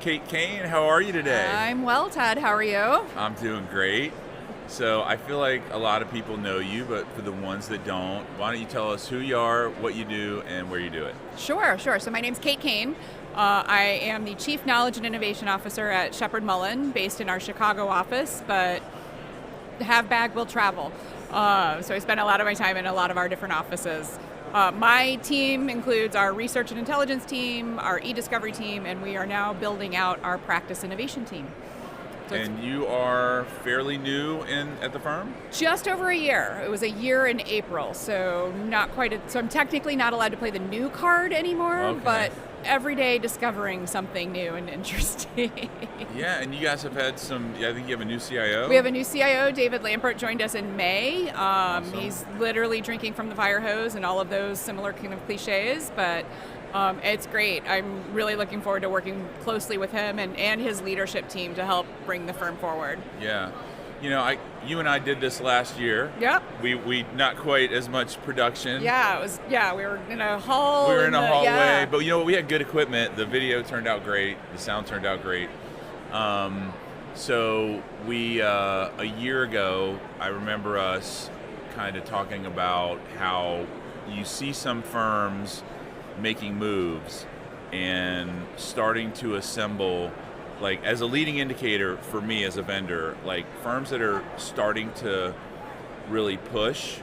Kate Cain. How are you today? I'm well, Ted. How are you? I'm doing great. So I feel like a lot of people know you, but for the ones that don't, why don't you tell us who you are, what you do, and where you do it? Sure. So my name's Kate Cain. I am the Chief Knowledge and Innovation Officer at Sheppard Mullin, based in our Chicago office, but have bag will travel. So I spend a lot of my time in a lot of our different offices. My team includes our research and intelligence team, our e-discovery team, and we are now building out our practice innovation team. So and you are fairly new at the firm? Just over a year. It was a year in April, so not quite. So I'm technically not allowed to play the new card anymore, Okay. but every day discovering something new and interesting. Yeah, and you guys have had I think you have a new CIO? We have a new CIO, David Lampert, joined us in May. Awesome. He's literally drinking from the fire hose and all of those similar kind of cliches, but it's great. I'm really looking forward to working closely with him and his leadership team to help bring the firm forward. Yeah. You and I did this last year. Yep. We not quite as much production. Yeah, we were in a hall. We were in a hallway, yeah. but we had good equipment. The video turned out great. The sound turned out great. So we, a year ago, I remember us kind of talking about how you see some firms making moves and starting to assemble, like as a leading indicator for me as a vendor, like firms that are starting to really push,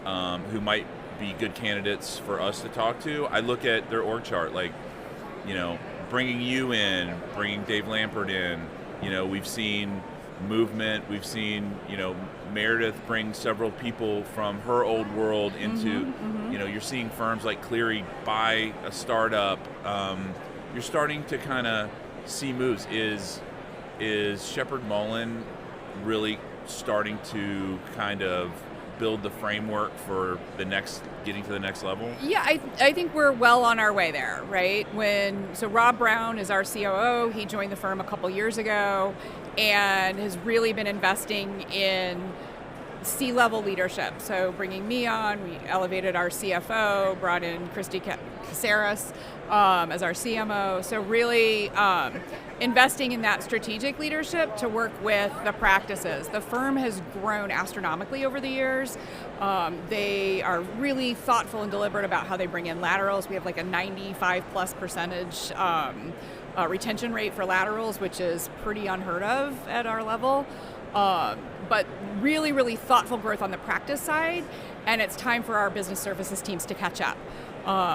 who might be good candidates for us to talk to. I look at their org chart, like, bringing you in, bringing Dave Lampert in. We've seen movement. We've seen, Meredith bring several people from her old world into, you're seeing firms like Cleary buy a startup. You're starting to kind of see moves. Is Sheppard Mullin really starting to kind of build the framework for getting to the next level? Yeah, I think we're well on our way there, right? So Rob Brown is our COO. He joined the firm a couple years ago and has really been investing in C-level leadership. So bringing me on, we elevated our CFO, brought in Christy Caceres as our CMO. So really investing in that strategic leadership to work with the practices. The firm has grown astronomically over the years. They are really thoughtful and deliberate about how they bring in laterals. We have like a 95+% retention rate for laterals, which is pretty unheard of at our level. But really, really thoughtful growth on the practice side, and it's time for our business services teams to catch up.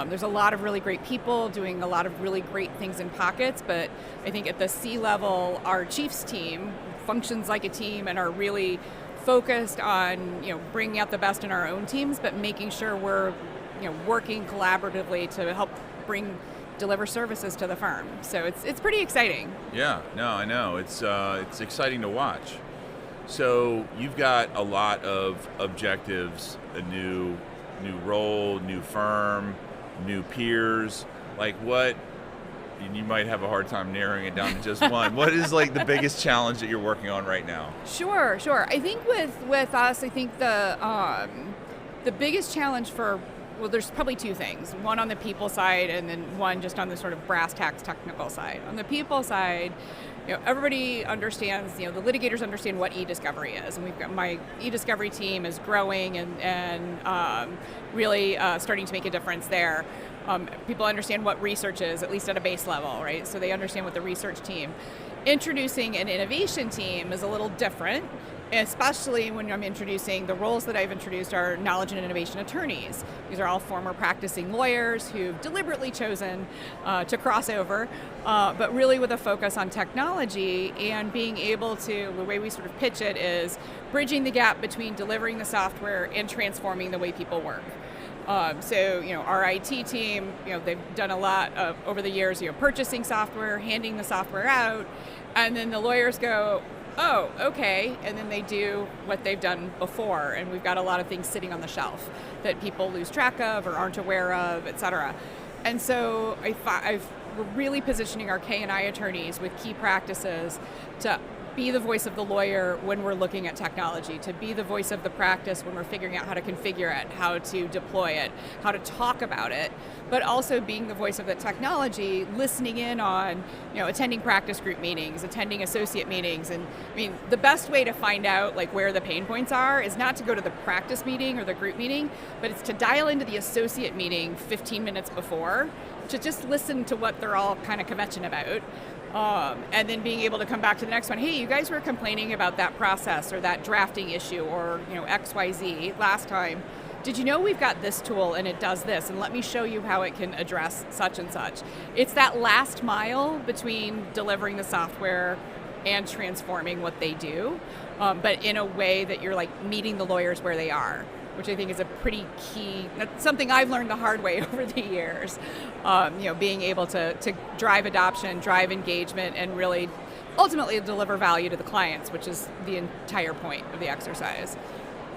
There's a lot of really great people doing a lot of really great things in pockets, but I think at the C-level, our chiefs team functions like a team and are really focused on bringing out the best in our own teams, but making sure we're working collaboratively to help deliver services to the firm. So it's pretty exciting. Yeah, no, I know. It's exciting to watch. So you've got a lot of objectives, a new role, new firm, new peers. Like what, and you might have a hard time narrowing it down to just one. What is like the biggest challenge that you're working on right now? Sure. I think with us, I think the biggest challenge there's probably two things. One on the people side and then one just on the sort of brass tacks technical side. On the people side, everybody understands, the litigators understand what e-discovery is. And we've got my e-discovery team is growing and really starting to make a difference there. People understand what research is, at least at a base level, right? So they understand what the research team. Introducing an innovation team is a little different, especially when I'm introducing the roles that I've introduced are knowledge and innovation attorneys. These are all former practicing lawyers who've deliberately chosen to cross over, but really with a focus on technology and being able to, the way we sort of pitch it is bridging the gap between delivering the software and transforming the way people work. So our IT team, they've done a lot over the years, purchasing software, handing the software out, and then the lawyers go, oh, okay, and then they do what they've done before, and we've got a lot of things sitting on the shelf that people lose track of or aren't aware of, et cetera. And so we're really positioning our K&I attorneys with key practices to be the voice of the lawyer when we're looking at technology, to be the voice of the practice when we're figuring out how to configure it, how to deploy it, how to talk about it, but also being the voice of the technology, listening in on, attending practice group meetings, attending associate meetings. And I mean, the best way to find out like where the pain points are is not to go to the practice meeting or the group meeting, but it's to dial into the associate meeting 15 minutes before to just listen to what they're all kind of kvetching about. And then being able to come back to the next one. Hey, you guys were complaining about that process or that drafting issue or XYZ last time. Did you know we've got this tool and it does this? And let me show you how it can address such and such. It's that last mile between delivering the software and transforming what they do, but in a way that you're like meeting the lawyers where they are, which I think is a pretty key, that's something I've learned the hard way over the years. Being able to drive adoption, drive engagement, and really ultimately deliver value to the clients, which is the entire point of the exercise.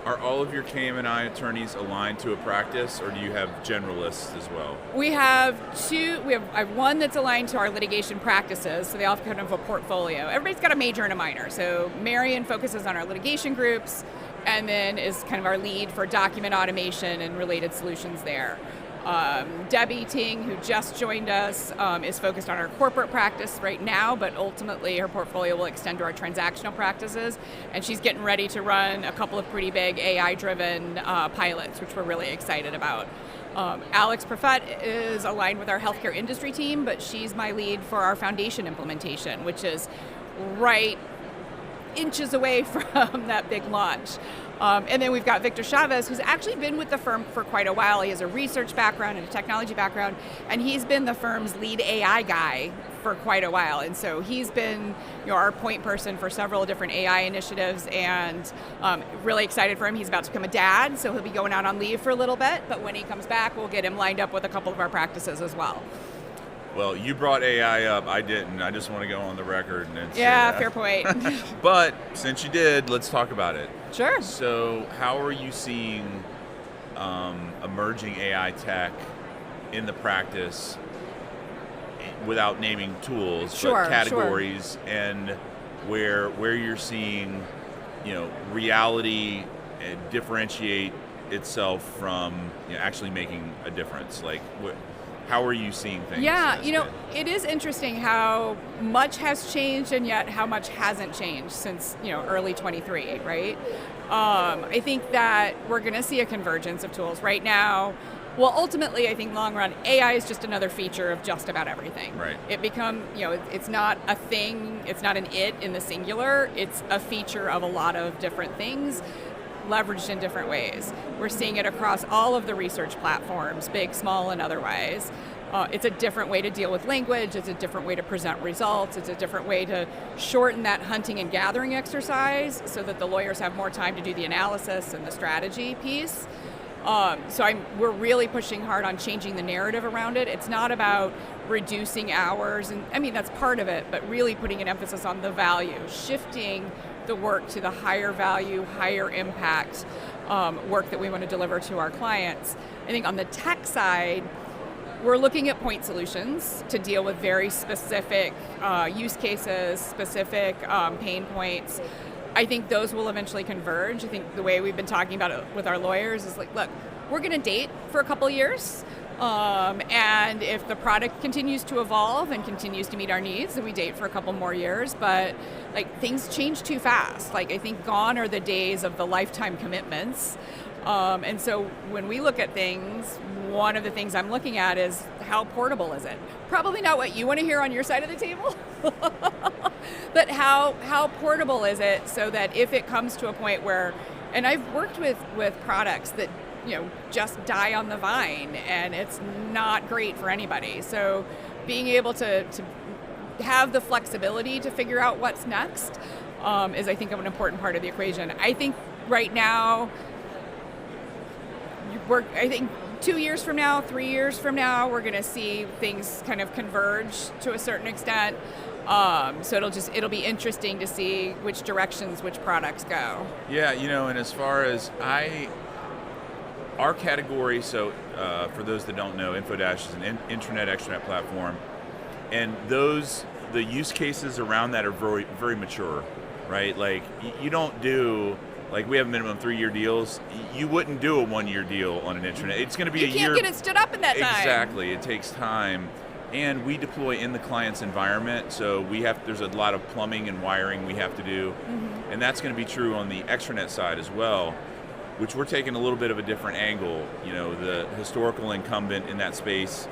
Are all of your KM&I attorneys aligned to a practice, or do you have generalists as well? We have two. I have one that's aligned to our litigation practices, so they all have kind of a portfolio. Everybody's got a major and a minor. So Marion focuses on our litigation groups, and then is kind of our lead for document automation and related solutions there. Debbie Ting, who just joined us, is focused on our corporate practice right now, but ultimately her portfolio will extend to our transactional practices, and she's getting ready to run a couple of pretty big AI-driven pilots, which we're really excited about. Alex Profet is aligned with our healthcare industry team, but she's my lead for our foundation implementation, which is right inches away from that big launch. And then we've got Victor Chavez, who's actually been with the firm for quite a while. He has a research background and a technology background, and he's been the firm's lead AI guy for quite a while. And so he's been our point person for several different AI initiatives, and really excited for him. He's about to become a dad, so he'll be going out on leave for a little bit, but when he comes back, we'll get him lined up with a couple of our practices as well. Well, you brought AI up, I didn't. I just want to go on the record and say that. Fair point. But since you did, let's talk about it. Sure. So how are you seeing emerging AI tech in the practice, without naming tools, but categories, and where you're seeing, reality differentiate itself from actually making a difference? Like, how are you seeing things? Yeah, it is interesting how much has changed and yet how much hasn't changed since, early 23, right? I think that we're going to see a convergence of tools right now. Well, ultimately, I think long run, AI is just another feature of just about everything. Right. It it's not a thing, it's not an it in the singular, it's a feature of a lot of different things, leveraged in different ways. We're seeing it across all of the research platforms, big, small, and otherwise. It's a different way to deal with language, it's a different way to present results, it's a different way to shorten that hunting and gathering exercise so that the lawyers have more time to do the analysis and the strategy piece. We're really pushing hard on changing the narrative around it. It's not about reducing hours, and I mean, that's part of it, but really putting an emphasis on the value, shifting the work to the higher value, higher impact work that we want to deliver to our clients. I think on the tech side, we're looking at point solutions to deal with very specific use cases, specific pain points. I think those will eventually converge. I think the way we've been talking about it with our lawyers is like, look, we're going to date for a couple years. And if the product continues to evolve and continues to meet our needs, then we date for a couple more years. But like, things change too fast. Like, I think gone are the days of the lifetime commitments. And so when we look at things, one of the things I'm looking at is how portable is it? Probably not what you want to hear on your side of the table, but how portable is it so that if it comes to a point where, and I've worked with products that just die on the vine, and it's not great for anybody. So being able to have the flexibility to figure out what's next is, I think, an important part of the equation. I think right now, I think 2 years from now, 3 years from now, we're going to see things kind of converge to a certain extent. So it'll be interesting to see which directions which products go. Yeah, and as far as our category, so for those that don't know, Infodash is an intranet, extranet platform, and the use cases around that are very, very mature, right? Like, you don't do Like we have minimum 3-year deals. You wouldn't do a 1-year deal on an intranet. It's going to be a year. You can't get it stood up in that time. Exactly. It takes time. And we deploy in the client's environment, so there's a lot of plumbing and wiring we have to do. Mm-hmm. And that's going to be true on the extranet side as well, which we're taking a little bit of a different angle. The historical incumbent in that space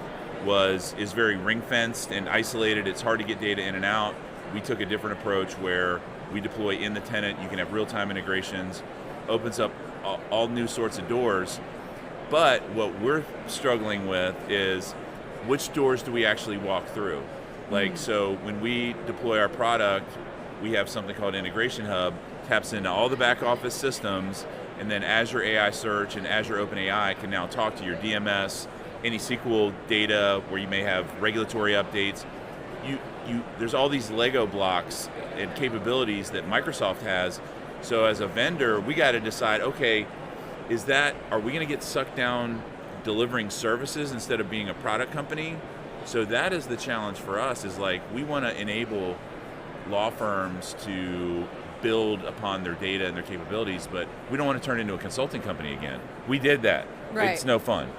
is very ring-fenced and isolated. It's hard to get data in and out. We took a different approach where we deploy in the tenant. You can have real-time integrations, opens up all new sorts of doors. But what we're struggling with is which doors do we actually walk through? So when we deploy our product, we have something called Integration Hub, taps into all the back office systems, and then Azure AI Search and Azure OpenAI can now talk to your DMS, any SQL data where you may have regulatory updates. There's all these Lego blocks and capabilities that Microsoft has. So as a vendor, we got to decide, okay, are we going to get sucked down delivering services instead of being a product company? So that is the challenge for us, is we want to enable law firms to build upon their data and their capabilities, but we don't want to turn into a consulting company again. We did that. Right. It's no fun.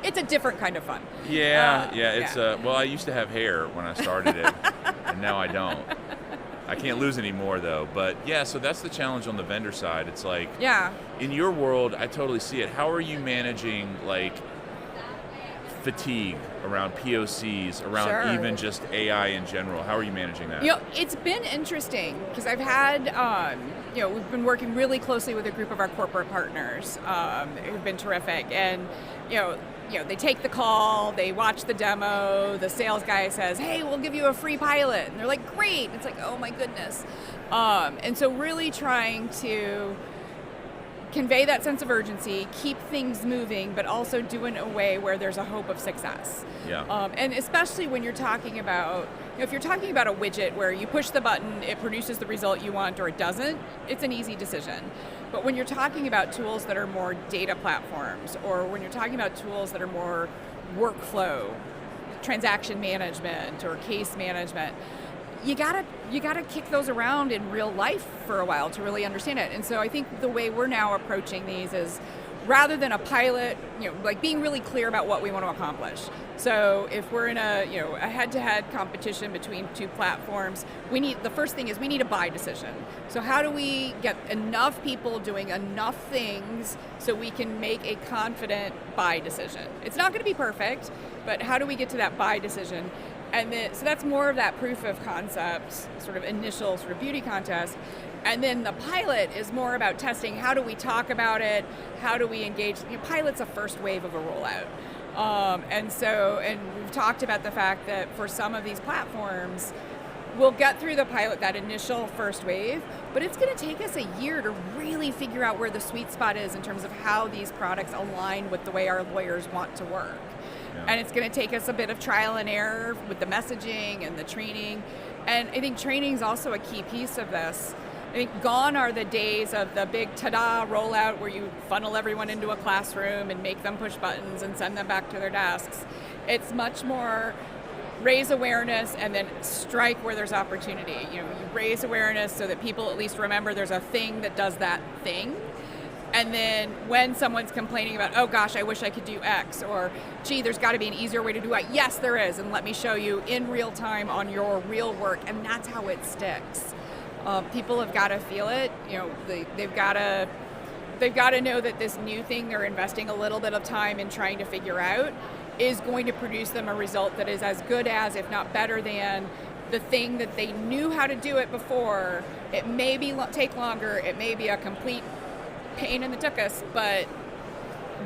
It's a different kind of fun. Well, I used to have hair when I started it, and now I don't. I can't lose any more though, but so that's the challenge on the vendor side. It's in your world, I totally see it. How are you managing fatigue around POCs, around even just AI in general? How are you managing that? It's been interesting because I've had, we've been working really closely with a group of our corporate partners who've been terrific, and they take the call, they watch the demo, the sales guy says, hey, we'll give you a free pilot. And they're like, great. It's like, oh my goodness. And so really trying to convey that sense of urgency, keep things moving, but also do it in a way where there's a hope of success. Yeah. And especially when you're talking about, if you're talking about a widget where you push the button, it produces the result you want or it doesn't, it's an easy decision. But when you're talking about tools that are more data platforms, or when you're talking about tools that are more workflow, transaction management or case management, you gotta kick those around in real life for a while to really understand it. And so I think the way we're now approaching these is, rather than a pilot, being really clear about what we want to accomplish. So if we're in a head-to-head competition between two platforms, the first thing is we need a buy decision. So how do we get enough people doing enough things so we can make a confident buy decision? It's not going to be perfect, but how do we get to that buy decision? And then, so that's more of that proof of concept, sort of initial sort of beauty contest. And then the pilot is more about testing. How do we talk about it? How do we engage? Pilot's a first wave of a rollout. And we've talked about the fact that for some of these platforms, we'll get through the pilot, that initial first wave, but it's going to take us a year to really figure out where the sweet spot is in terms of how these products align with the way our lawyers want to work. Yeah. And it's going to take us a bit of trial and error with the messaging and the training. And I think training is also a key piece of this. I think gone are the days of the big ta-da rollout where you funnel everyone into a classroom and make them push buttons and send them back to their desks. It's much more raise awareness and then strike where there's opportunity. You raise awareness so that people at least remember there's a thing that does that thing. And then when someone's complaining about, oh gosh, I wish I could do X, or gee, there's got to be an easier way to do Y. Yes, there is, and let me show you in real time on your real work, and that's how it sticks. People have got to feel it. They've got to know that this new thing they're investing a little bit of time in trying to figure out is going to produce them a result that is as good as, if not better than, the thing that they knew how to do it before. It may take longer. It may be a complete pain in the tuchus, but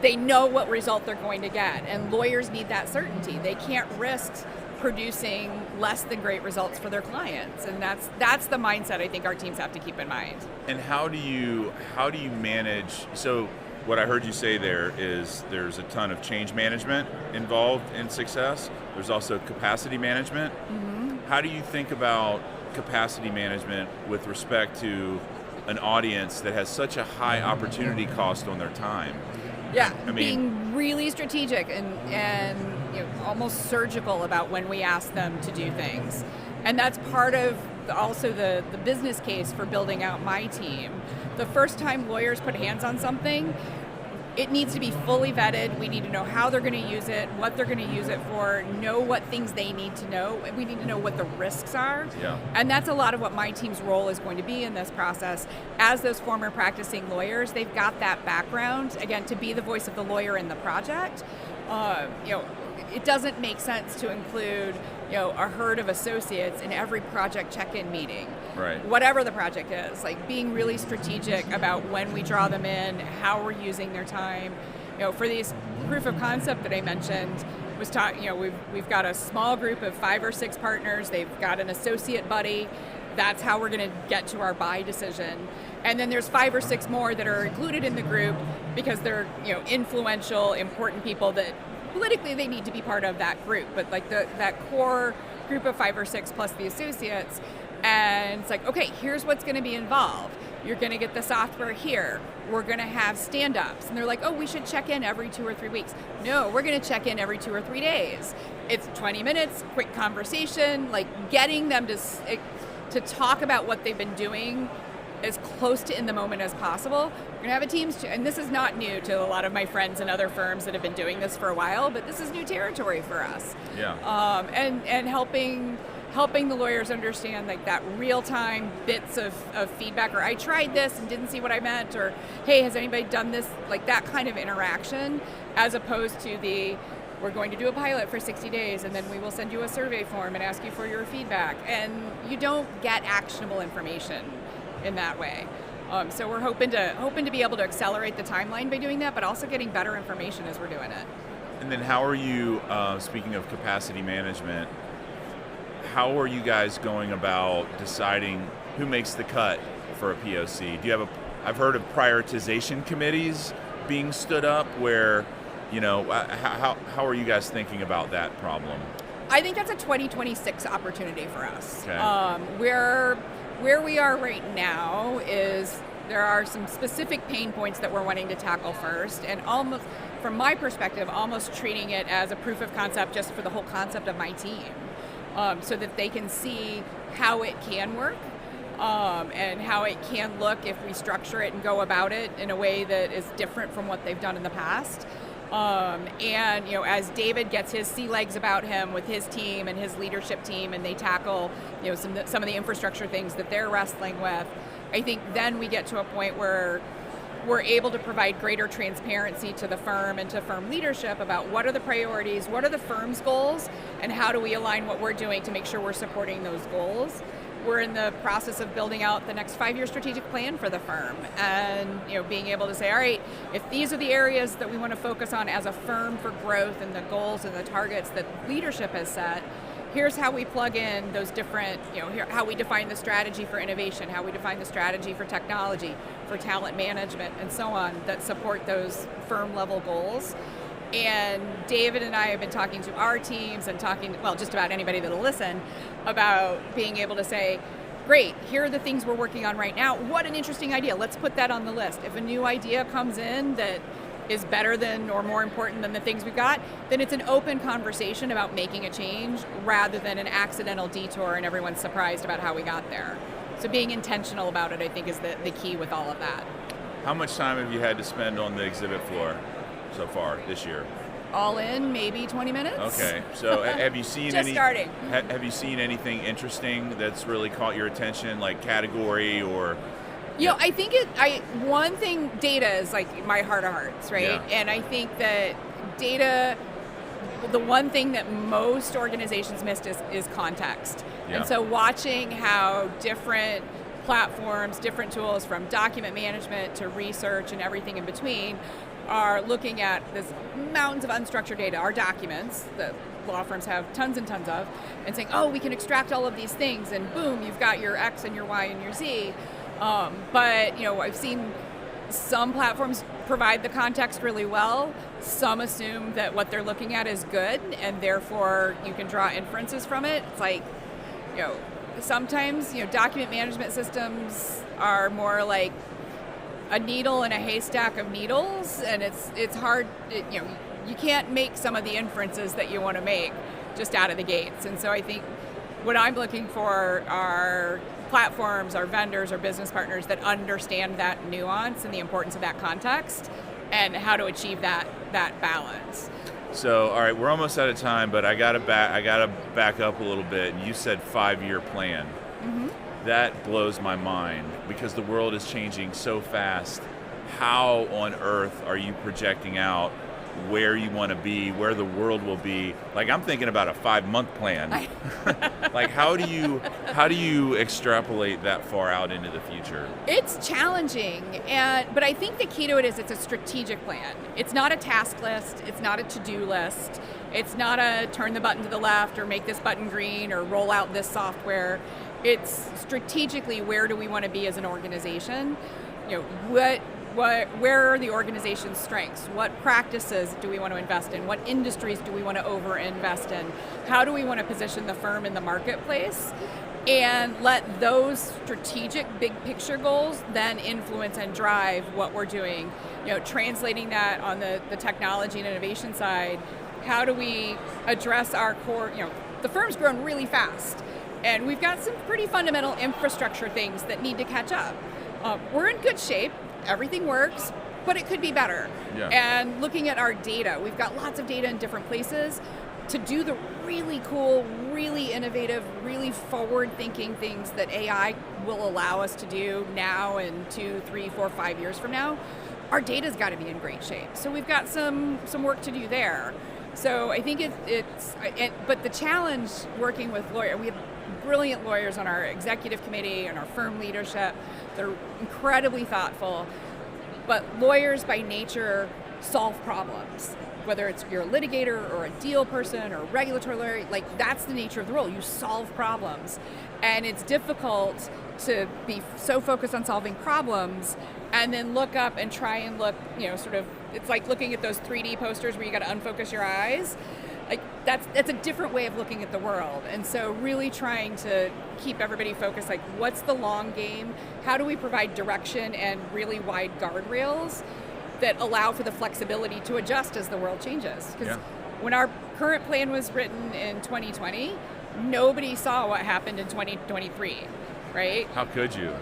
they know what result they're going to get. And lawyers need that certainty. They can't risk producing less than great results for their clients, and that's the mindset I think our teams have to keep in mind. And how do you manage? So what I heard you say there is there's a ton of change management involved in success. There's also capacity management. Mm-hmm. How do you think about capacity management with respect to an audience that has such a high opportunity cost on their time? Yeah, being really strategic and almost surgical about when we ask them to do things. And that's part of also the business case for building out my team. The first time lawyers put hands on something, it needs to be fully vetted. We need to know how they're going to use it, what they're going to use it for, know what things they need to know. We need to know what the risks are. Yeah. And that's a lot of what my team's role is going to be in this process. As those former practicing lawyers, they've got that background, again, to be the voice of the lawyer in the project. It doesn't make sense to include a herd of associates in every project check-in meeting. Right. Whatever the project is, like being really strategic about when we draw them in, how we're using their time. For these proof of concept that I mentioned, we've got a small group of 5 or 6 partners. They've got an associate buddy. That's how we're going to get to our buy decision. And then there's 5 or 6 more that are included in the group because they're influential, important people that politically they need to be part of that group. But like that core group of 5 or 6 plus the associates, and it's like, okay, here's what's going to be involved. You're going to get the software here. We're going to have stand-ups. And they're like, oh, we should check in every 2 or 3 weeks. No, we're going to check in every 2 or 3 days. It's 20 minutes, quick conversation, like getting them to talk about what they've been doing as close to in the moment as possible. We're going to have a Teams, and this is not new to a lot of my friends and other firms that have been doing this for a while, but this is new territory for us. Yeah. And helping the lawyers understand like that real-time bits of feedback, or I tried this and didn't see what I meant, or hey, has anybody done this? Like that kind of interaction, as opposed to we're going to do a pilot for 60 days and then we will send you a survey form and ask you for your feedback. And you don't get actionable information in that way. So we're hoping to be able to accelerate the timeline by doing that, but also getting better information as we're doing it. And then how are you, speaking of capacity management, how are you guys going about deciding who makes the cut for a POC? Do you have I've heard of prioritization committees being stood up where, how are you guys thinking about that problem? I think that's a 2026 opportunity for us. Okay. Where we are right now is there are some specific pain points that we're wanting to tackle first, and almost, from my perspective, almost treating it as a proof of concept just for the whole concept of my team, so that they can see how it can work, and how it can look if we structure it and go about it in a way that is different from what they've done in the past. And as David gets his sea legs about him with his team and his leadership team, and they tackle some of the infrastructure things that they're wrestling with, I think then we get to a point where we're able to provide greater transparency to the firm and to firm leadership about what are the priorities, what are the firm's goals, and how do we align what we're doing to make sure we're supporting those goals. We're in the process of building out the next 5-year strategic plan for the firm, and being able to say, all right, if these are the areas that we want to focus on as a firm for growth and the goals and the targets that leadership has set, here's how we plug in those different, how we define the strategy for innovation, how we define the strategy for technology, for talent management, and so on, that support those firm level goals. And David and I have been talking to our teams and just about anybody that'll listen, about being able to say, great, here are the things we're working on right now. What an interesting idea. Let's put that on the list. If a new idea comes in that is better than or more important than the things we've got, then it's an open conversation about making a change rather than an accidental detour and everyone's surprised about how we got there. So being intentional about it, I think, is the key with all of that. How much time have you had to spend on the exhibit floor so far this year? All in, maybe 20 minutes. Okay, so have you seen Just starting. Have you seen anything interesting that's really caught your attention, like category or? I think one thing, data is like my heart of hearts, right? Yeah. And I think that data, the one thing that most organizations missed is context. Yeah. And so watching how different platforms, different tools, from document management to research and everything in between, are looking at this mountains of unstructured data, our documents that law firms have tons and tons of, and saying, oh, we can extract all of these things, and boom, you've got your X and your Y and your Z. But I've seen some platforms provide the context really well. Some assume that what they're looking at is good, and therefore you can draw inferences from it. It's like, sometimes document management systems are more like a needle in a haystack of needles, and it's hard. You can't make some of the inferences that you want to make just out of the gates. And so I think what I'm looking for are platforms, our vendors, our business partners that understand that nuance and the importance of that context and how to achieve that balance. So, all right, we're almost out of time, but I gotta back up a little bit. You said 5-year plan. Mm-hmm. That blows my mind because the world is changing so fast. How on earth are you projecting out where you want to be, where the world will be? Like, I'm thinking about a 5-month plan. Like, how do you extrapolate that far out into the future? It's challenging, but I think the key to it is it's a strategic plan. It's not a task list. It's not a to-do list. It's not a turn the button to the left or make this button green or roll out this software. It's strategically, where do we want to be as an organization? Where are the organization's strengths? What practices do we want to invest in? What industries do we want to over-invest in? How do we want to position the firm in the marketplace? And let those strategic big picture goals then influence and drive what we're doing. Translating that on the technology and innovation side, how do we address our core, the firm's grown really fast, and we've got some pretty fundamental infrastructure things that need to catch up. We're in good shape. Everything works, but it could be better. Yeah. And looking at our data, we've got lots of data in different places to do the really cool, really innovative, really forward-thinking things that AI will allow us to do now and 2, 3, 4, 5 years from now. Our data's got to be in great shape. So we've got some work to do there. So I think but the challenge working with lawyers, we have brilliant lawyers on our executive committee and our firm leadership. They're incredibly thoughtful, but lawyers by nature solve problems. Whether it's you're a litigator or a deal person or a regulatory lawyer, like that's the nature of the role. You solve problems. And it's difficult to be so focused on solving problems and then look up and try and look, it's like looking at those 3D posters where you got to unfocus your eyes. Like that's a different way of looking at the world. And so really trying to keep everybody focused, like what's the long game? How do we provide direction and really wide guardrails that allow for the flexibility to adjust as the world changes? Because when our current plan was written in 2020, nobody saw what happened in 2023, right? How could you?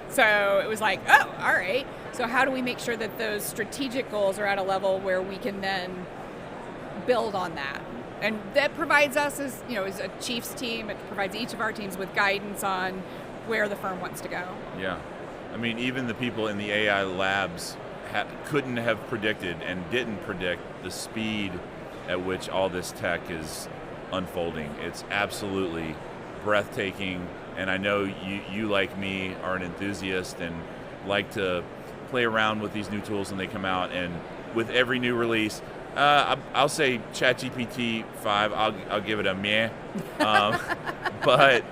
So it was like, oh, all right. So how do we make sure that those strategic goals are at a level where we can then build on that? And that provides us as a Chiefs team, it provides each of our teams with guidance on where the firm wants to go. Yeah. I mean, even the people in the AI labs couldn't have predicted and didn't predict the speed at which all this tech is unfolding. It's absolutely breathtaking. And I know you like me, are an enthusiast and like to play around with these new tools when they come out. And with every new release, I'll say ChatGPT 5. I'll give it a meh, but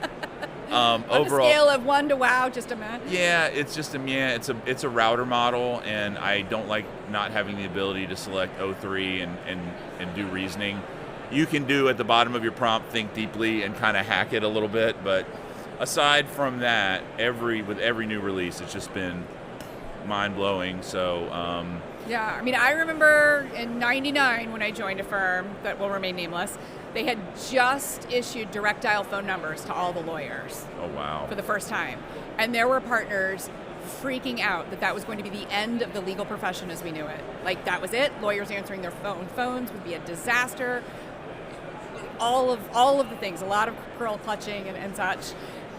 on overall, a scale of 1 to wow, just a meh. Yeah, it's just a meh. It's a router model, and I don't like not having the ability to select O3 and do reasoning. You can do at the bottom of your prompt, think deeply and kind of hack it a little bit, but aside from that, with every new release, it's just been mind blowing. So. Yeah, I mean, I remember in '99 when I joined a firm that will remain nameless, they had just issued direct dial phone numbers to all the lawyers. Oh, wow. For the first time. And there were partners freaking out that was going to be the end of the legal profession as we knew it. Like, that was it. Lawyers answering their phones would be a disaster. All of the things, a lot of pearl clutching and such.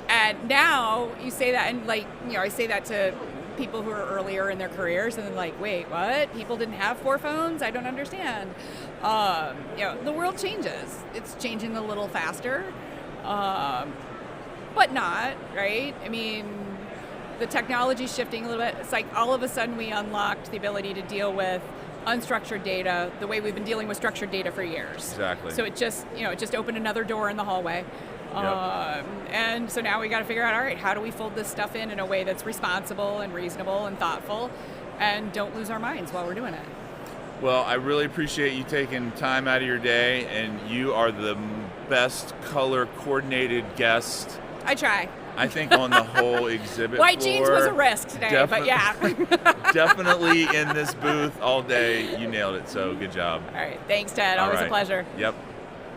And now you say that, and I say that to people who are earlier in their careers, and then like, wait, what? People didn't have 4 phones? I don't understand. The world changes. It's changing a little faster, but not, right? I mean, the technology's shifting a little bit. It's like all of a sudden we unlocked the ability to deal with unstructured data the way we've been dealing with structured data for years. Exactly. So it just opened another door in the hallway. Yep. And so now we got to figure out, all right, how do we fold this stuff in a way that's responsible and reasonable and thoughtful and don't lose our minds while we're doing it. Well, I really appreciate you taking time out of your day, and you are the best color coordinated guest. I try. I think on the whole exhibit White floor, jeans was a risk today, but yeah. Definitely in this booth all day. You nailed it, so good job. All right. Thanks, Ted. Always a pleasure. Yep.